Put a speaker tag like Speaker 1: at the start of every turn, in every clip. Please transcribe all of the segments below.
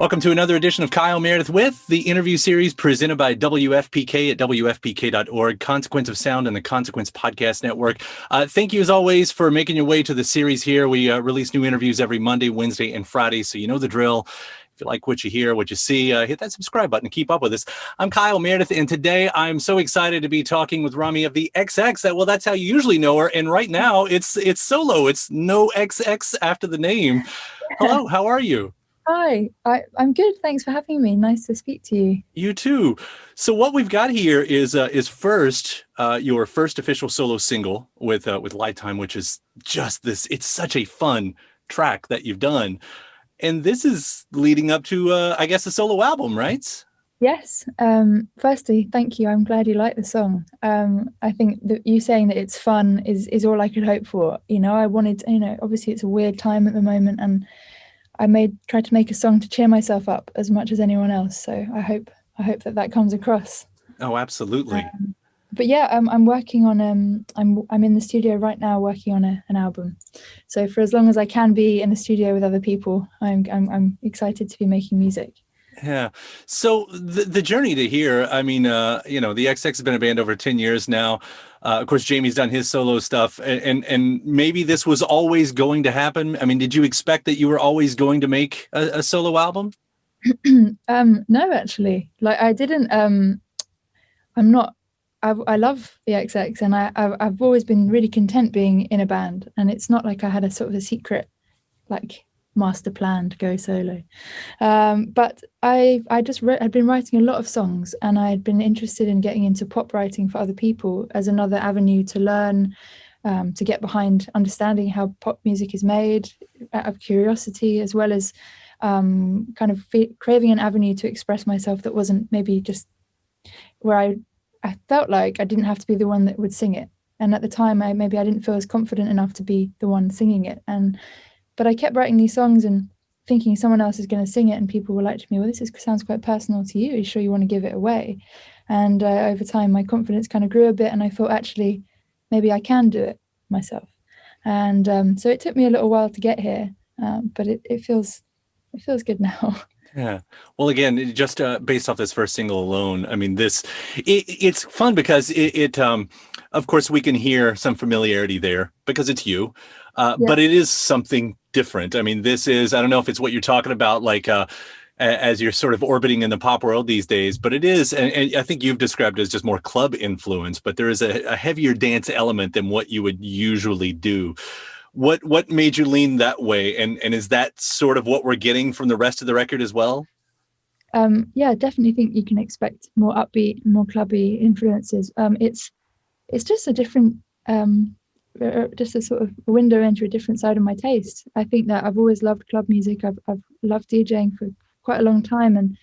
Speaker 1: Welcome to another edition of Kyle Meredith with the interview series presented by WFPK at WFPK.org, Consequence of Sound and the Consequence Podcast Network. Thank you, as always, for making your way to the series here. We release new interviews every Monday, Wednesday, and Friday, so you know the drill. If you like what you hear, what you see, hit that subscribe button to keep up with us. I'm Kyle Meredith, and today I'm so excited to be talking with Romy of the XX. Well, that's how you usually know her, and right now it's solo. It's no XX after the name. Hello, how are you?
Speaker 2: Hi, I'm good. Thanks for having me. Nice to speak to you.
Speaker 1: You too. So what we've got here is first your first official solo single with Lifetime, which is just this. It's such a fun track that you've done, and this is leading up to I guess a solo album, right?
Speaker 2: Yes. Firstly, thank you. I'm glad you like the song. I think that you saying that it's fun is all I could hope for. I wanted, obviously it's a weird time at the moment, and I tried to make a song to cheer myself up as much as anyone else. So I hope that comes across.
Speaker 1: Oh, absolutely.
Speaker 2: But yeah, I'm working on I'm in the studio right now working on an album. So for as long as I can be in the studio with other people, I'm excited to be making music.
Speaker 1: Yeah. So the journey to here, I mean, the XX has been a band over 10 years now. Of course, Jamie's done his solo stuff, and maybe this was always going to happen. I mean, did you expect that you were always going to make a solo album?
Speaker 2: No, actually, like I didn't. I'm not. I love the XX, and I've always been really content being in a band, and it's not like I had a sort of a secret, like, master plan to go solo. But I'd been writing a lot of songs, and I'd been interested in getting into pop writing for other people as another avenue to learn, to get behind understanding how pop music is made out of curiosity, as well as kind of craving an avenue to express myself that wasn't maybe just where I felt like I didn't have to be the one that would sing it. And at the time, I didn't feel as confident enough to be the one singing it. But I kept writing these songs and thinking someone else is going to sing it, and people were like to me, well, sounds quite personal to you. Are you sure you want to give it away? And over time, my confidence kind of grew a bit, and I thought, actually, maybe I can do it myself. And so it took me a little while to get here, but it feels good now.
Speaker 1: Yeah. Well, again, just based off this first single alone, I mean, it's fun because of course, we can hear some familiarity there because it's you, but it is something different. I mean, I don't know if it's what you're talking about, like as you're sort of orbiting in the pop world these days, but it is, and I think you've described it as just more club influence, but there is a heavier dance element than what you would usually do. What made you lean that way, and is that sort of what we're getting from the rest of the record as well?
Speaker 2: Yeah, I definitely think you can expect more upbeat, more clubby influences. It's just a different, just a sort of window into a different side of my taste. I think that I've always loved club music. I've loved DJing for quite a long time, and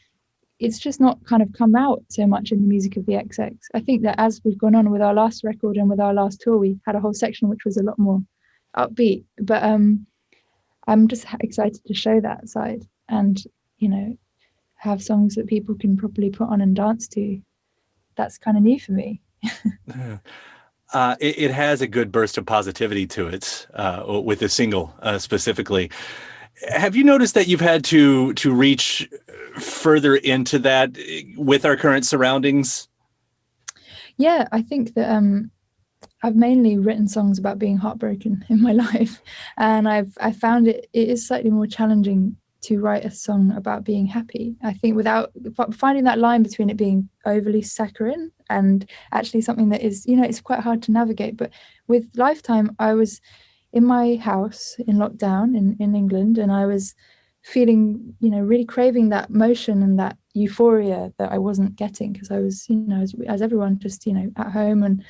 Speaker 2: it's just not kind of come out so much in the music of the XX. I think that as we've gone on with our last record and with our last tour, we had a whole section which was a lot more upbeat, but I'm just excited to show that side, and have songs that people can properly put on and dance to. That's kind of new for me.
Speaker 1: It has a good burst of positivity to it with the single specifically. Have you noticed that you've had to reach further into that with our current surroundings?
Speaker 2: Yeah, I think that I've mainly written songs about being heartbroken in my life, and I found it is slightly more challenging to write a song about being happy. I think without finding that line between it being overly saccharine and actually something that is, it's quite hard to navigate. But with Lifetime, I was in my house in lockdown in England, and I was feeling, really craving that motion and that euphoria that I wasn't getting, because I was, as everyone, just, at home, and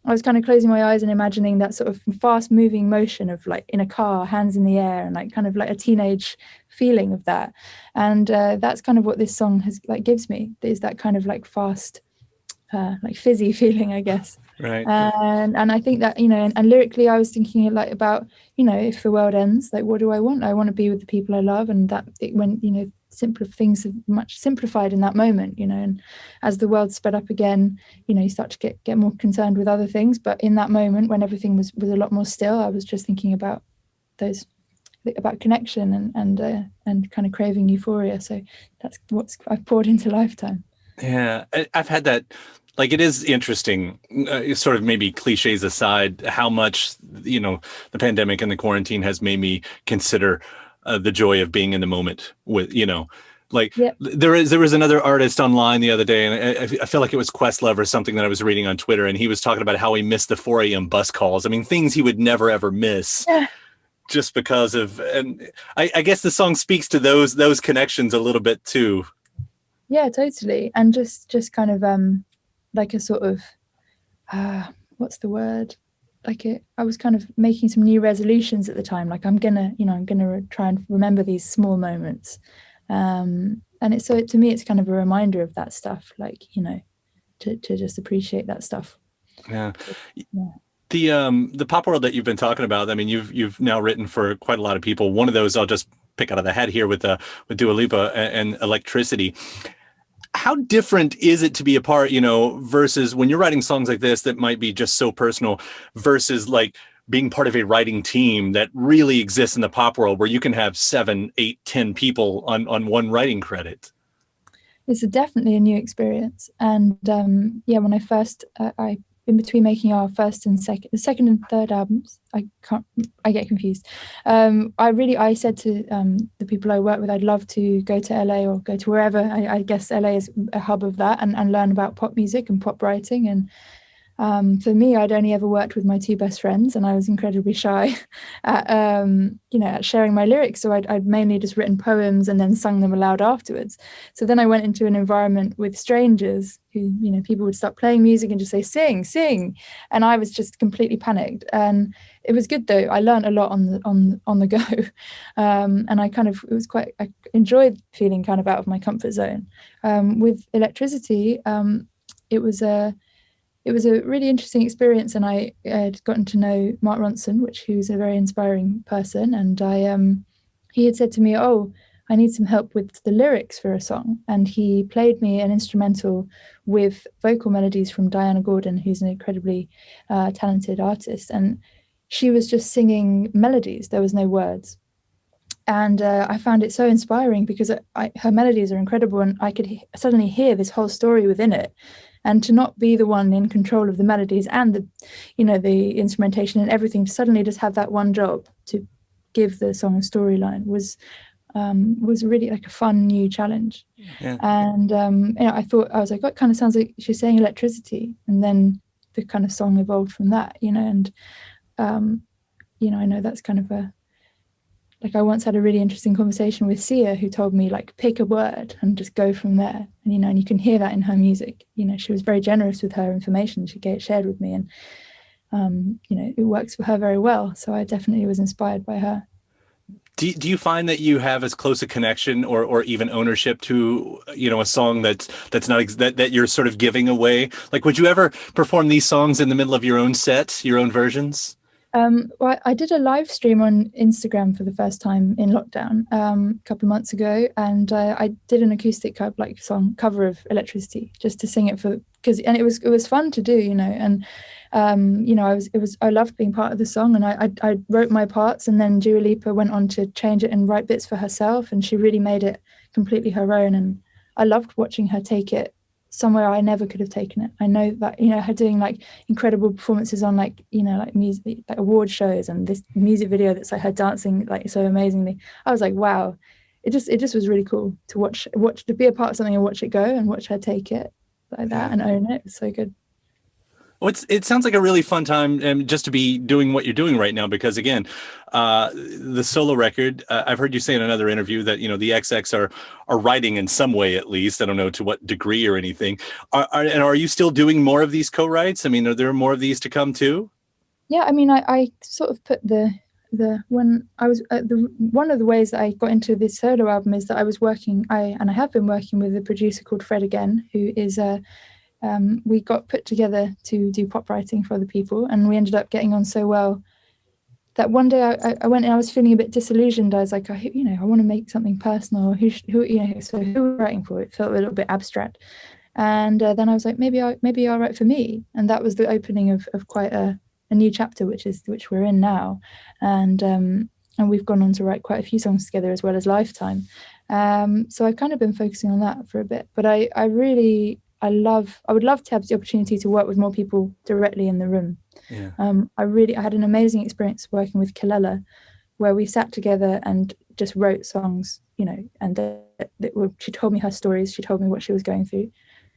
Speaker 2: I was kind of closing my eyes and imagining that sort of fast moving motion of, like, in a car, hands in the air, and like kind of like a teenage feeling of that. And that's kind of what this song has, like, gives me, is that kind of like fast, like fizzy feeling, I guess.
Speaker 1: Right.
Speaker 2: And I think that, and lyrically I was thinking like about, if the world ends, like, what do I want? I want to be with the people I love, and that when, simpler things are much simplified in that moment, and as the world sped up again, you start to get more concerned with other things. But in that moment when everything was a lot more still, I was just thinking about those about connection and kind of craving euphoria. So that's what I've poured into Lifetime.
Speaker 1: Yeah, I've had that. Like, it is interesting, sort of maybe cliches aside, how much, the pandemic and the quarantine has made me consider the joy of being in the moment with, like
Speaker 2: Yep.
Speaker 1: there was another artist online the other day, and I feel like it was Questlove or something that I was reading on Twitter, and he was talking about how he missed the 4 a.m. bus calls. I mean, things he would never, ever miss.
Speaker 2: Yeah.
Speaker 1: Just because of, and I guess the song speaks to those connections a little bit too.
Speaker 2: Yeah, totally. And just kind of like a sort of what's the word? I was kind of making some new resolutions at the time. Like I'm gonna try and remember these small moments. And it's so to me it's kind of a reminder of that stuff, like, to just appreciate that stuff.
Speaker 1: Yeah.
Speaker 2: Yeah.
Speaker 1: The pop world that you've been talking about, I mean, you've now written for quite a lot of people. One of those I'll just pick out of the hat here with Dua Lipa and Electricity. How different is it to be a part, versus when you're writing songs like this that might be just so personal, versus like being part of a writing team that really exists in the pop world where you can have 7, 8, 10 people on one writing credit?
Speaker 2: It's definitely a new experience. And when I first I in between making our the second and third albums, I get confused. I said to the people I work with, I'd love to go to LA or go to wherever. I guess LA is a hub of that, and learn about pop music and pop writing. And for me, I'd only ever worked with my 2 best friends, and I was incredibly shy at sharing my lyrics. So I'd mainly just written poems and then sung them aloud afterwards. So then I went into an environment with strangers who, people would start playing music and just say, sing, sing. And I was just completely panicked. And it was good though. I learned a lot on the go. And I enjoyed feeling kind of out of my comfort zone. With Electricity, it was a really interesting experience, and I had gotten to know Mark Ronson, who's a very inspiring person. And he had said to me, "Oh, I need some help with the lyrics for a song." And he played me an instrumental with vocal melodies from Diana Gordon, who's an incredibly talented artist. And she was just singing melodies. There was no words. And I found it so inspiring because her melodies are incredible, and I could suddenly hear this whole story within it. And to not be the one in control of the melodies and the instrumentation and everything, to suddenly just have that one job to give the song a storyline was really like a fun new challenge.
Speaker 1: Yeah.
Speaker 2: And I was like, what kind of sounds like she's saying electricity, and then the kind of song evolved from that. And I know that's kind of I once had a really interesting conversation with Sia, who told me, like, pick a word and just go from there. And, and you can hear that in her music. She was very generous with her information she shared with me. And, it works for her very well. So I definitely was inspired by her.
Speaker 1: Do you find that you have as close a connection or even ownership to, a song that's not that you're sort of giving away? Like, would you ever perform these songs in the middle of your own set, your own versions?
Speaker 2: Well, I did a live stream on Instagram for the first time in lockdown a couple of months ago, and I did an acoustic song cover of Electricity just to sing it and it was fun to do, and I loved being part of the song, and I wrote my parts, and then Dua Lipa went on to change it and write bits for herself, and she really made it completely her own, and I loved watching her take it somewhere I never could have taken it. I know that, her doing like incredible performances on music, like award shows, and this music video that's like her dancing like so amazingly. I was like, wow, it just was really cool to watch to be a part of something and watch it go and watch her take it like that and own it. It's so good.
Speaker 1: Well, it sounds like a really fun time just to be doing what you're doing right now, because again, the solo record, I've heard you say in another interview that, the XX are writing in some way, at least. I don't know to what degree or anything. Are you still doing more of these co-writes? I mean, are there more of these to come too?
Speaker 2: Yeah, I mean, I sort of put when I was one of the ways that I got into this solo album is that I have been working with a producer called Fred Again, who is we got put together to do pop writing for other people, and we ended up getting on so well that one day I went and I was feeling a bit disillusioned. I was like, I want to make something personal. So who are we writing for? It felt a little bit abstract. And then I was like, maybe I'll write for me. And that was the opening of quite a new chapter, which we're in now. And and we've gone on to write quite a few songs together as well as Lifetime. So I've kind of been focusing on that for a bit, but I would love to have the opportunity to work with more people directly in the room.
Speaker 1: Yeah.
Speaker 2: I had an amazing experience working with Kalela, where we sat together and just wrote songs, you know, and she told me her stories. She told me what she was going through.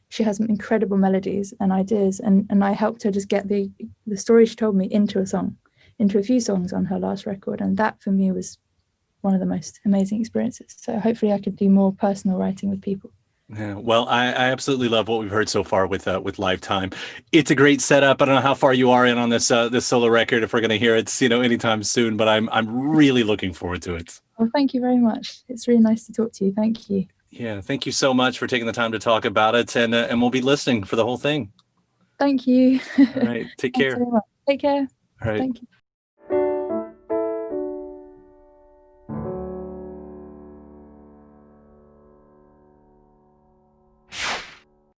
Speaker 2: She has some incredible melodies and ideas, and I helped her just get the story she told me into a few songs on her last record. And that for me was one of the most amazing experiences. So hopefully I could do more personal writing with people.
Speaker 1: Yeah, well, I absolutely love what we've heard so far with Lifetime. It's a great setup. I don't know how far you are in on this this solo record, if we're going to hear it, you know, anytime soon. But I'm really looking forward to it.
Speaker 2: Well, thank you very much. It's really nice to talk to you. Thank you.
Speaker 1: Yeah, thank you so much for taking the time to talk about it, and we'll be listening for the whole thing.
Speaker 2: Thank you.
Speaker 1: All right, take care.
Speaker 2: Take care.
Speaker 1: All right.
Speaker 2: Thank you.